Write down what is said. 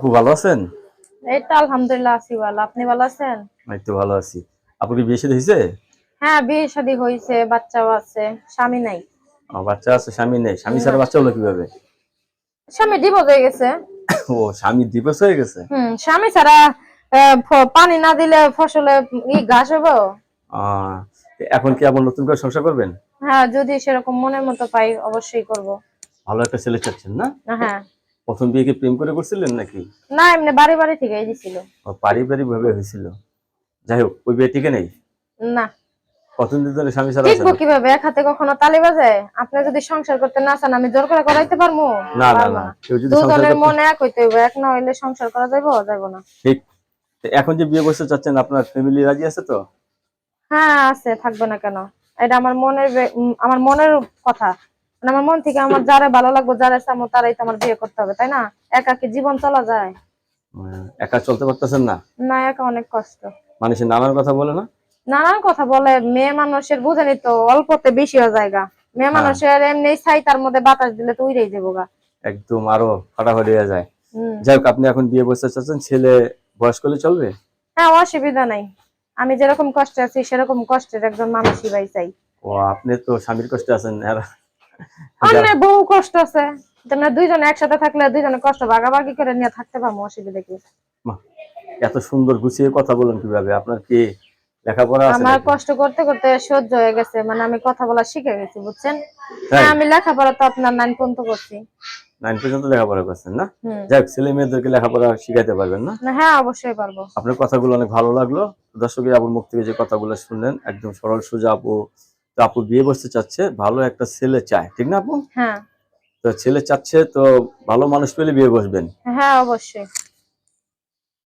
আপু ভালো আছেন? এই তো আলহামদুলিল্লাহ আছি ভালো। আপনি ভালো আছেন? এই তো ভালো আছি। আপু কি বিয়ে শাদী হয়েছে? হ্যাঁ, বিয়ে শাদী হয়েছে, বাচ্চাও আছে, স্বামী নাই। বাচ্চা আছে, স্বামী নেই। স্বামী না, ছাড়া বাচ্চা হলো কিভাবে? স্বামী ডিভোর্স হয়ে গেছে। ও, স্বামী ডিভোর্স হয়ে গেছে। স্বামী ছাড়া পানি না দিলে ফসলে ঘাস হবে। আহ এখন কি আবার নতুন করে সংসার করবেন? হ্যাঁ, যদি সেরকম মনের মতো পাই অবশ্যই করব। ভালো একটা ছেলে চাচ্ছেন না? হ্যাঁ। প্রথম বিয়ে কি প্রেম করে করছিলেন নাকি? না, এমনি বাড়ি বাড়ি থেকে দিছিল। পারিবারিক ভাবে হয়েছিল? যাই হোক, ওই বিয়ে টিকে নেই? না, কতদিন ধরে স্বামী ছাড়া আছেন টিকবো আপনি? কিভাবে? এক হাতে কখনো তালি বাজে? আপনি যদি সংসার করতে না চান আমি জোর করে করাইতে পারবো? না না পারবো না, না। কেউ যদি সংসার দুজনের করতে মনে এক হইতে হইব, এক না হইলে সংসার করা যাইবো যাইবো না। ঠিক। তো এখন যে বিয়ে করতে চাচ্ছেন, আপনার ফ্যামিলি রাজি আছে তো? হ্যাঁ আছে, থাকবে না কেন? এটা আমার আমার মনের কথা। মানে আমার মন থেকে আমার যারা ভালো লাগবে, যারা চামো তারাই তো আমার বিয়ে করতে হবে, তাই না? একা কি জীবন চলা যায়? একা চলতে পারতেছেন না? না, একা অনেক কষ্ট। মানুষের নানার কথা বলে না? নানান কথা বলে, মেয়ে মানুষের বুঝেনি তো, অল্পতে বেশি হয়ে জায়গা। মেয়ে হ্যাঁ, মানুষের এমনি ছাই, তার মধ্যে বাতাস দিলে তো উড়েই যাবো গা। একদম আরো ফাটাফাটি হয়ে যায়। হম। যাই হোক, আপনি এখন বিয়ে বসতে চাচ্ছেন, ছেলে বয়স করলে চলবে? হ্যাঁ, অসুবিধা নাই। আমি যেরকম কষ্টে আছি সেরকম কষ্টের একজন মানুষই ভাই চাই। ও, আপনি তো স্বামীর কষ্টে আছেন অন্য যারা- বহু কষ্ট আছে। তোমরা দুইজনে একসাথে থাকলে দুইজনে কষ্ট ভাগাভাগি করে নিয়ে থাকতে পারবো, অসুবিধা কি? বাহ, এত সুন্দর গুছিয়ে কথা বলেন কিভাবে? আপনার কি লেখাপড়া আছে আমার নাকি? কষ্ট করতে করতে সহ্য হয়ে গেছে, মানে আমি কথা বলা শিখে গেছি, বুঝছেন? তাই? হ্যাঁ, আমি লেখাপড়া তো আপনার 9 পর্যন্ত করছি। 9 পর্যন্ত লেখাপড়া করছেন না? হুম। যাই হোক, ছেলে মেয়েদেরকে লেখাপড়া শিখাইতে পারবেন না? হ্যাঁ, অবশ্যই পারবো। আপনার কথাগুলো অনেক ভালো লাগলো। দর্শকের আপুর মুখ থেকে যে কথাগুলো শুনলেন, একদম সরল সোজা আপু। তো আপু বিয়ে বসতে চাচ্ছে, ভালো একটা ছেলে চায়, ঠিক না আপু? হ্যাঁ। তো ছেলে চাচ্ছে তো, ভালো মানুষ পেলে বিয়ে বসবেন। হ্যাঁ, অবশ্যই।